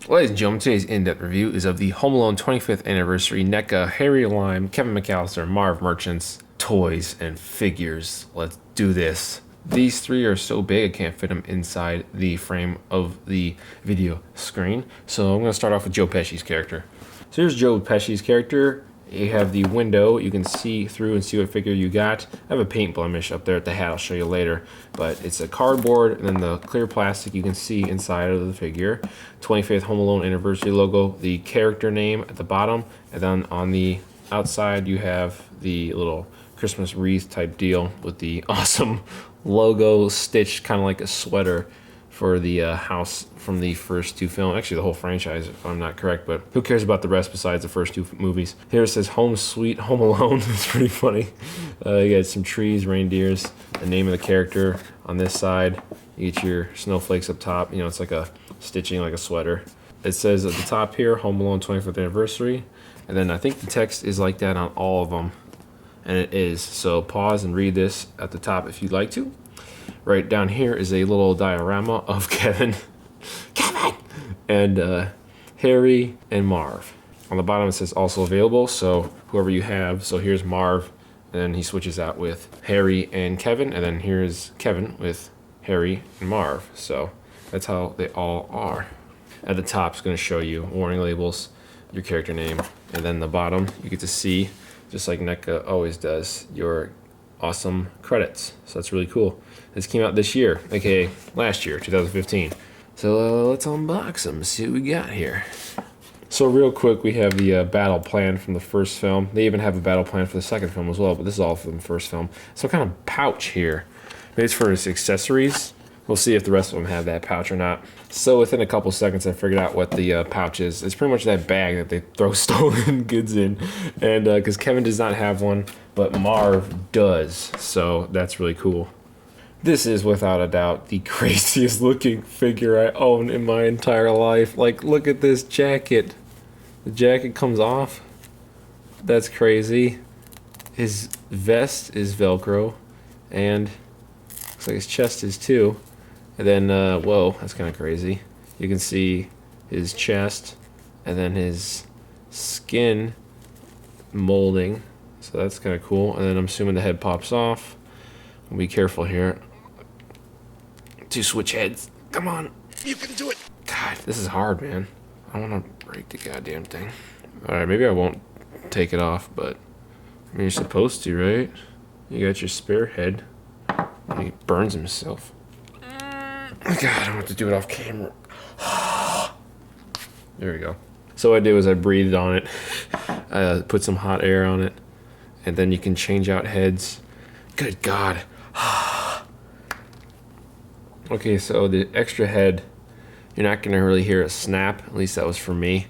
Ladies and gentlemen, today's in-depth review is of the Home Alone 25th Anniversary NECA Harry Lime, Kevin McCallister, Marv merchants, toys, and figures. Let's do this. These three are so big I can't fit them inside the frame of the video screen. So I'm going to start off with Joe Pesci's character. So here's Joe Pesci's character. You have the window, you can see through and see what figure you got. I have a paint blemish up there at the hat, I'll show you later. But it's a cardboard and then the clear plastic you can see inside of the figure. 25th Home Alone Anniversary logo, the character name at the bottom, and then on the outside you have the little Christmas wreath type deal with the awesome logo stitched kind of like a sweater for the house from the first two films. Actually, the whole franchise, if I'm not correct, but who cares about the rest besides the first two movies? Here it says Home Sweet Home Alone. It's pretty funny. You got some trees, reindeers, the name of the character on this side. You get your snowflakes up top. You know, it's like a stitching like a sweater. It says at the top here, Home Alone 25th Anniversary. And then I think the text is like that on all of them. And it is. So pause and read this at the top if you'd like to. Right down here is a little diorama of Kevin, and Harry and Marv. On the bottom it says also available, so whoever you have. So here's Marv, and then he switches out with Harry and Kevin, and then here's Kevin with Harry and Marv. So that's how they all are. At the top it's going to show you warning labels, your character name, and then the bottom you get to see, just like NECA always does, your awesome credits. So that's really cool. This came out this year, aka last year, 2015. So let's unbox them, see what we got here. So real quick, we have the battle plan from the first film. They even have a battle plan for the second film as well, but this is all from the first film. Some kind of pouch here. Maybe it's for his accessories. We'll see if the rest of them have that pouch or not. So within a couple seconds, I figured out what the pouch is. It's pretty much that bag that they throw stolen goods in. And because Kevin does not have one, but Marv does. So that's really cool. This is without a doubt the craziest looking figure I own in my entire life. Like, look at this jacket. The jacket comes off. That's crazy. His vest is Velcro. And looks like his chest is too. And then, whoa, that's kind of crazy. You can see his chest and then his skin molding. So that's kind of cool. And then I'm assuming the head pops off. Be careful here. 2 switch heads. Come on. You can do it. God, this is hard, man. I want to break the goddamn thing. Alright, maybe I won't take it off, but I mean, you're supposed to, right? You got your spare head. He burns himself. God, I don't have to do it off camera. There we go. So what I did was I breathed on it. I put some hot air on it. And then you can change out heads. Good God. Okay, so the extra head, you're not going to really hear a snap. At least that was for me.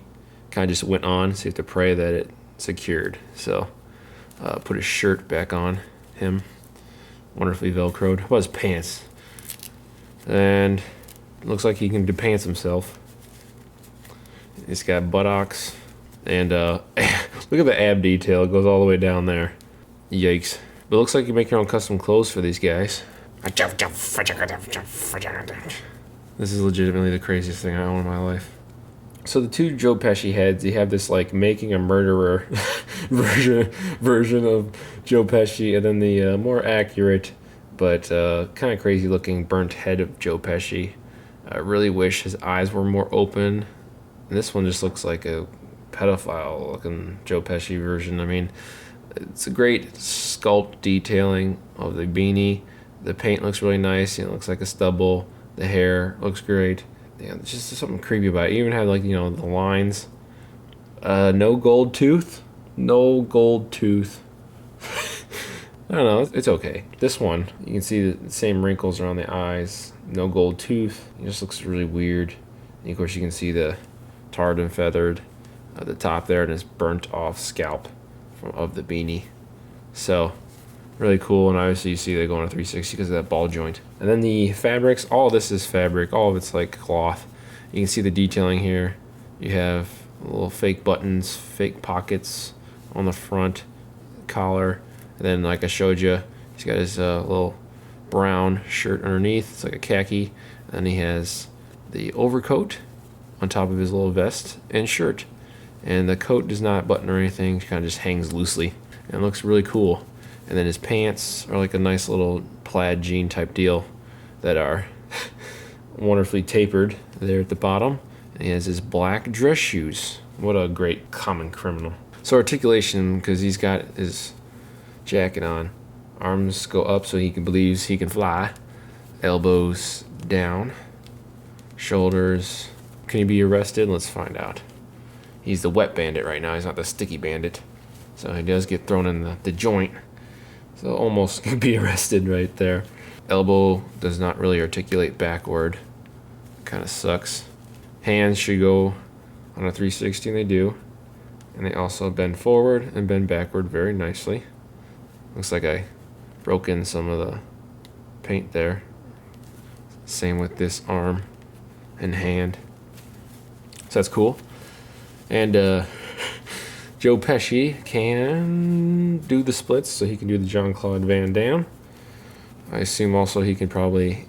Kind of just went on, so you have to pray that it secured. So put his shirt back on him. Wonderfully Velcroed. How about his pants? And it looks like he can depants himself. He's got buttocks. And look at the ab detail. It goes all the way down there. Yikes. But it looks like you make your own custom clothes for these guys. This is legitimately the craziest thing I own in my life. So the 2 Joe Pesci heads, you have this like making a murderer version of Joe Pesci, and then the more accurate but kind of crazy looking burnt head of Joe Pesci. I really wish his eyes were more open. And this one just looks like a pedophile looking Joe Pesci version. I mean, it's a great sculpt detailing of the beanie. The paint looks really nice. It looks like a stubble. The hair looks great. Yeah, it's just something creepy about it. You even have, like, you know, the lines. No gold tooth. No gold tooth. I don't know. It's okay. This one, you can see the same wrinkles around the eyes. No gold tooth. It just looks really weird. And of course, you can see the tarred and feathered at the top there and his burnt off scalp of the beanie. So really cool, and obviously you see they go on a 360 because of that ball joint. And then the fabrics, all of this is fabric, all of it's like cloth. You can see the detailing here. You have little fake buttons, fake pockets on the front, collar, and then like I showed you, he's got his little brown shirt underneath. It's like a khaki. And then he has the overcoat, on top of his little vest and shirt. And the coat does not button or anything, it kind of just hangs loosely. And it looks really cool. And then his pants are like a nice little plaid jean type deal that are wonderfully tapered there at the bottom. And he has his black dress shoes. What a great common criminal. So articulation, because he's got his jacket on. Arms go up so he believes he can fly. Elbows down. Shoulders. Can he be arrested? Let's find out. He's the wet bandit right now. He's not the sticky bandit. So he does get thrown in the joint. So almost could be arrested right there. Elbow does not really articulate backward. Kind of sucks. Hands should go on a 360, and they do. And they also bend forward and bend backward very nicely. Looks like I broke in some of the paint there. Same with this arm and hand. So that's cool. And Joe Pesci can do the splits, so he can do the Jean-Claude Van Damme. I assume also he can probably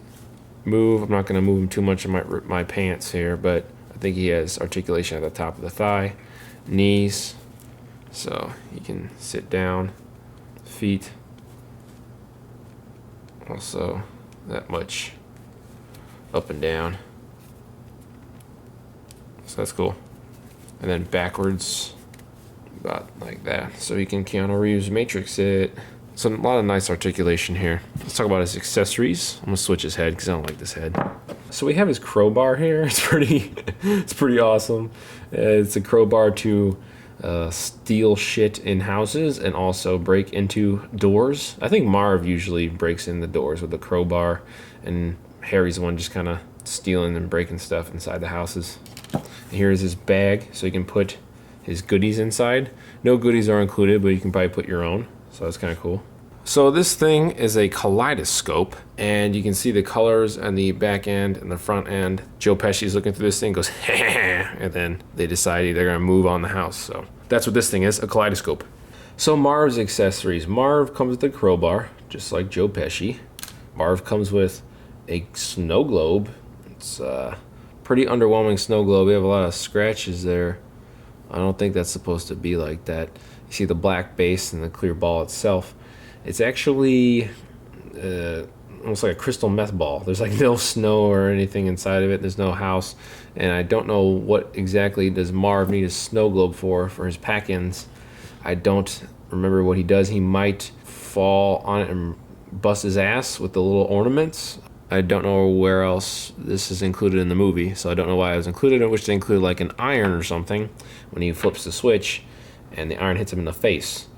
move. I'm not going to move him too much in my pants here, but I think he has articulation at the top of the thigh, knees, so he can sit down, feet, also that much up and down. So that's cool. And then backwards, about like that. So he can Keanu Reeves Matrix it. So a lot of nice articulation here. Let's talk about his accessories. I'm gonna switch his head because I don't like this head. So we have his crowbar here. It's pretty awesome. It's a crowbar to steal shit in houses and also break into doors. I think Marv usually breaks in the doors with a crowbar, and Harry's the one just kind of stealing and breaking stuff inside the houses. And here's his bag, so you can put his goodies inside. No goodies are included, but you can probably put your own, so that's kind of cool. So this thing is a kaleidoscope, and you can see the colors on the back end and the front end. Joe Pesci's looking through this thing, goes, and then they decide they're gonna move on the house. So that's what this thing is, a kaleidoscope. So Marv's accessories. Marv comes with a crowbar, just like Joe Pesci. Marv comes with a snow globe. It's pretty underwhelming snow globe. We have a lot of scratches there. I don't think that's supposed to be like that. You see the black base and the clear ball itself. It's actually almost like a crystal meth ball. There's like no snow or anything inside of it. There's no house. And I don't know what exactly does Marv need a snow globe for his pack-ins. I don't remember what he does. He might fall on it and bust his ass with the little ornaments. I don't know where else this is included in the movie, so I don't know why it was included. I wish they included like an iron or something when he flips the switch and the iron hits him in the face.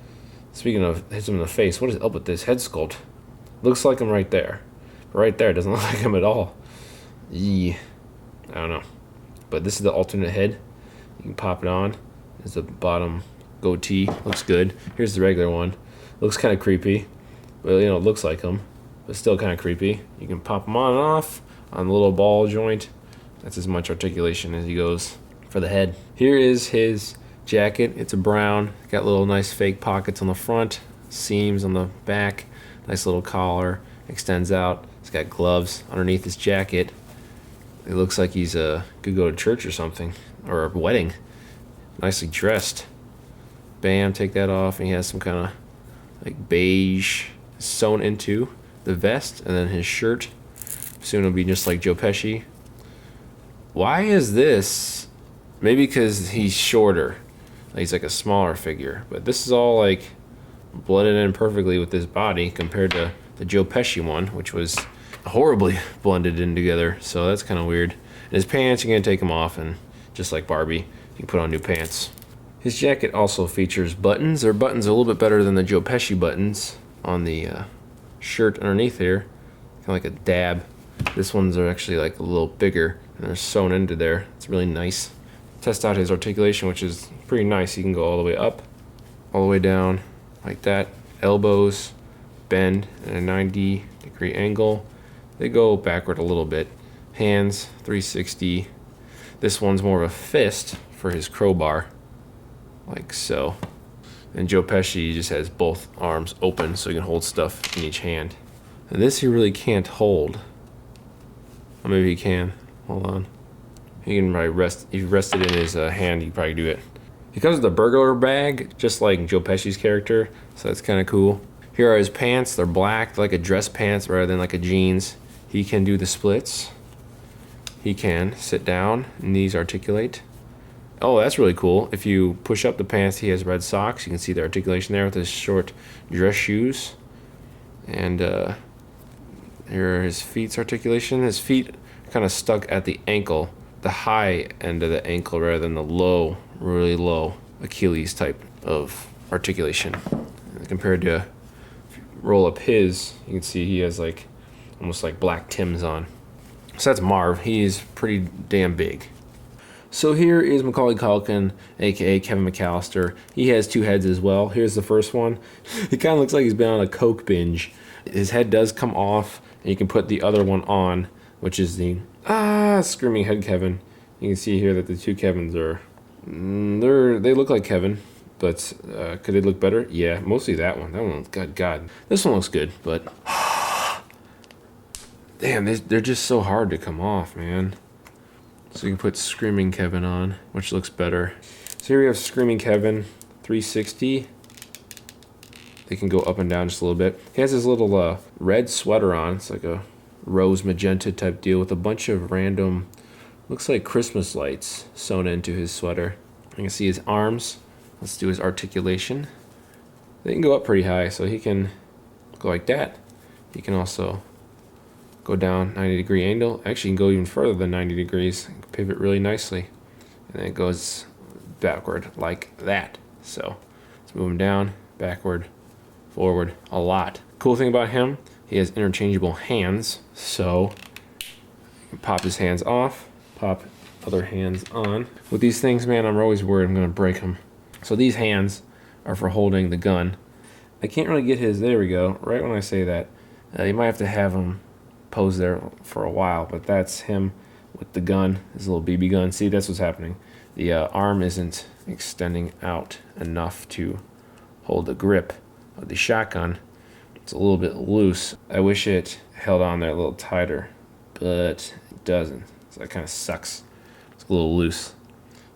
Speaking of hits him in the face, what is up with this head sculpt? Looks like him right there. But right there, it doesn't look like him at all. Yee. I don't know. But this is the alternate head. You can pop it on. There's the bottom goatee. Looks good. Here's the regular one. Looks kind of creepy. Well, you know, it looks like him, but still kind of creepy. You can pop them on and off on the little ball joint. That's as much articulation as he goes for the head. Here is his jacket. It's a brown. Got little nice fake pockets on the front, seams on the back, nice little collar, extends out. He's got gloves underneath his jacket. It looks like he's could go to church or something, or a wedding. Nicely dressed. Bam, take that off, and he has some kind of like beige sewn into the vest, and then his shirt. Soon it'll be just like Joe Pesci. Why is this? Maybe because he's shorter. He's like a smaller figure. But this is all like blended in perfectly with his body compared to the Joe Pesci one, which was horribly blended in together. So that's kind of weird. And his pants, you're going to take them off, and just like Barbie, you can put on new pants. His jacket also features buttons. Their buttons are a little bit better than the Joe Pesci buttons on the shirt underneath here. Kind of like a dab. This ones are actually like a little bigger, and they're sewn into there. It's really nice. Test out his articulation, which is pretty nice. You can go all the way up, all the way down, like that. Elbows bend at a 90-degree angle. They go backward a little bit. Hands, 360. This one's more of a fist for his crowbar, like so. And Joe Pesci just has both arms open so he can hold stuff in each hand. And this he really can't hold. Or maybe he can. Hold on. He can probably rest. If you rest it in his hand, you can probably do it. He comes with a burglar bag, just like Joe Pesci's character, so that's kind of cool. Here are his pants. They're black, like a dress pants rather than like a jeans. He can do the splits. He can sit down, knees articulate. Oh, that's really cool. If you push up the pants, he has red socks. You can see the articulation there with his short dress shoes. And here are his feet's articulation. His feet kind of stuck at the ankle, the high end of the ankle rather than the low, really low Achilles type of articulation. Compared to, if you roll up his, you can see he has like almost like black Tims on. So that's Marv. He's pretty damn big. So here is Macaulay Culkin, aka Kevin McCallister. He has two heads as well. Here's the first one. It kind of looks like he's been on a coke binge. His head does come off, and you can put the other one on, which is the screaming head Kevin. You can see here that the two Kevins are they look like Kevin, but could they look better? Yeah, mostly that one. That one, God. This one looks good, but damn, they're just so hard to come off, man. So you can put Screaming Kevin on, which looks better. So here we have Screaming Kevin, 360. They can go up and down just a little bit. He has this little red sweater on. It's like a rose magenta type deal with a bunch of random, looks like Christmas lights sewn into his sweater. You can see his arms. Let's do his articulation. They can go up pretty high, so he can go like that. He can also go down 90-degree angle. Actually, you can go even further than 90 degrees. You can pivot really nicely. And then it goes backward like that. So let's move him down, backward, forward, a lot. Cool thing about him, he has interchangeable hands. So you can pop his hands off, pop other hands on. With these things, man, I'm always worried I'm going to break them. So these hands are for holding the gun. I can't really get his, there we go, right when I say that. You might have to have him pose there for a while, but that's him with the gun, his little BB gun. See, that's what's happening. The arm isn't extending out enough to hold the grip of the shotgun. It's a little bit loose. I wish it held on there a little tighter, but it doesn't. So that kind of sucks. It's a little loose.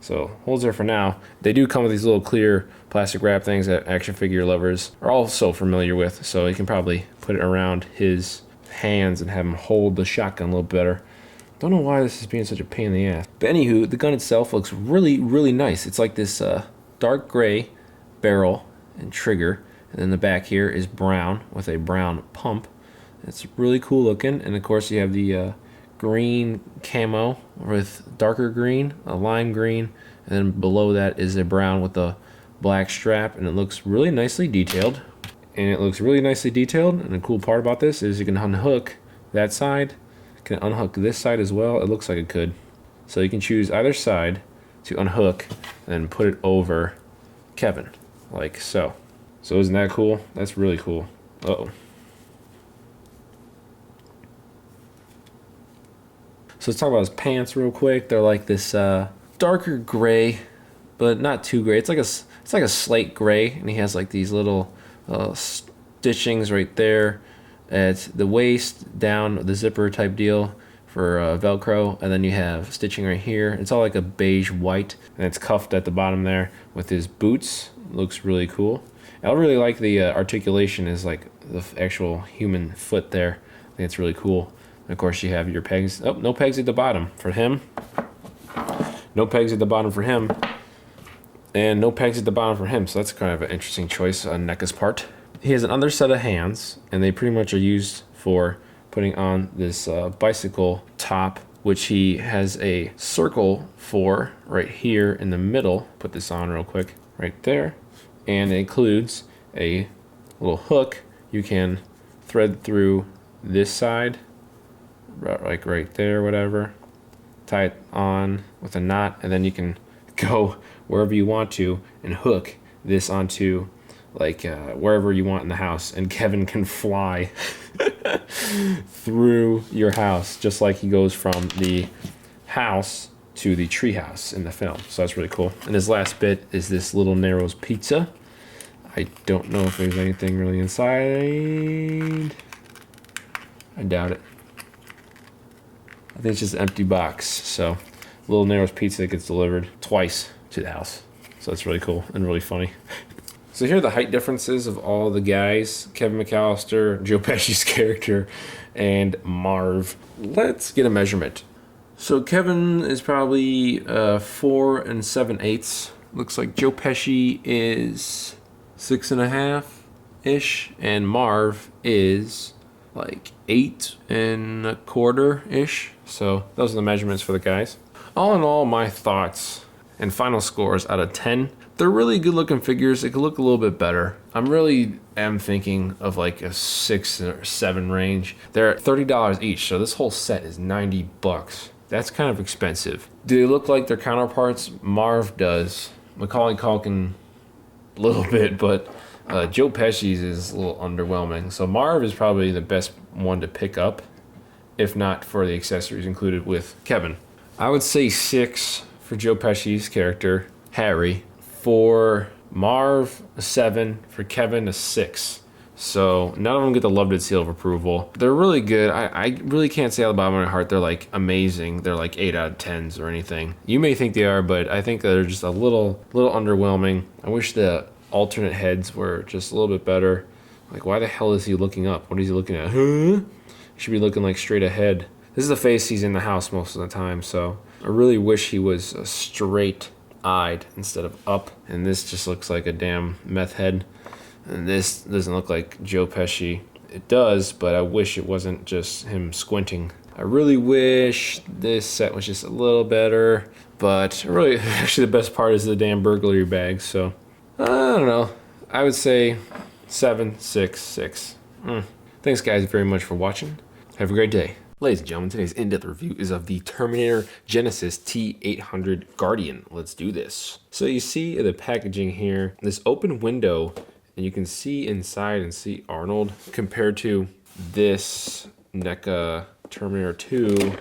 So holds there for now. They do come with these little clear plastic wrap things that action figure lovers are also familiar with, so you can probably put it around his hands and have him hold the shotgun a little better. Don't know why this is being such a pain in the ass. But anywho, the gun itself looks really, really nice. It's like this dark gray barrel and trigger, and then the back here is brown with a brown pump. It's really cool looking, and of course you have the green camo with darker green, a lime green, and then below that is a brown with a black strap, and it looks really nicely detailed. And the cool part about this is you can unhook that side, you can unhook this side as well. It looks like it could. So you can choose either side to unhook and then put it over Kevin, like so. So isn't that cool? That's really cool. Uh-oh. So let's talk about his pants real quick. They're like this darker gray, but not too gray. It's like a slate gray, and he has like these little stitchings right there at the waist, down the zipper type deal for Velcro, and then you have stitching right here. It's all like a beige white, and it's cuffed at the bottom there with his boots. Looks really cool. I really like the articulation is like the actual human foot there. I think it's really cool. And of course you have your pegs. Oh, no pegs at the bottom for him. No pegs at the bottom for him. And no pegs at the bottom for him, so that's kind of an interesting choice on NECA's part. He has another set of hands, and they pretty much are used for putting on this bicycle top, which he has a circle for right here in the middle. Put this on real quick, right there. And it includes a little hook. You can thread through this side, like right there, whatever. Tie it on with a knot, and then you can go wherever you want to and hook this onto like wherever you want in the house, and Kevin can fly through your house just like he goes from the house to the treehouse in the film. So that's really cool. And his last bit is this little Narrows pizza. I don't know if there's anything really inside. I doubt it. I think it's just an empty box. So little Narrows pizza that gets delivered twice to the house. So that's really cool and really funny. So here are the height differences of all the guys: Kevin McCallister, Joe Pesci's character, and Marv. Let's get a measurement. So Kevin is probably 4 7/8. Looks like Joe Pesci is 6.5-ish, and Marv is like 8 1/4-ish. So those are the measurements for the guys. All in all, my thoughts and final scores out of 10. They're really good looking figures. It could look a little bit better. I'm really thinking of like a 6 or 7 range. They're at $30 each, so this whole set is $90. That's kind of expensive. Do they look like their counterparts? Marv does. Macaulay Culkin a little bit, but Joe Pesci's is a little underwhelming. So Marv is probably the best one to pick up, if not for the accessories included with Kevin. I would say 6 for Joe Pesci's character, Harry. For Marv, a 7. For Kevin, a 6. So none of them get the loved seal of approval. They're really good. I really can't say out of the bottom of my heart they're like amazing. They're like 8 out of 10s or anything. You may think they are, but I think they're just a little underwhelming. I wish the alternate heads were just a little bit better. Like, why the hell is he looking up? What is he looking at? Huh? He should be looking like straight ahead. This is the face he's in the house most of the time, so I really wish he was straight-eyed instead of up. And this just looks like a damn meth head. And this doesn't look like Joe Pesci. It does, but I wish it wasn't just him squinting. I really wish this set was just a little better, but really, actually the best part is the damn burglary bag, so I don't know. I would say 7, 6, 6. Thanks guys very much for watching. Have a great day. Ladies and gentlemen, today's in-depth review is of the Terminator Genesis T800 Guardian. Let's do this. So you see the packaging here, this open window, and you can see inside and see Arnold compared to this NECA Terminator 2.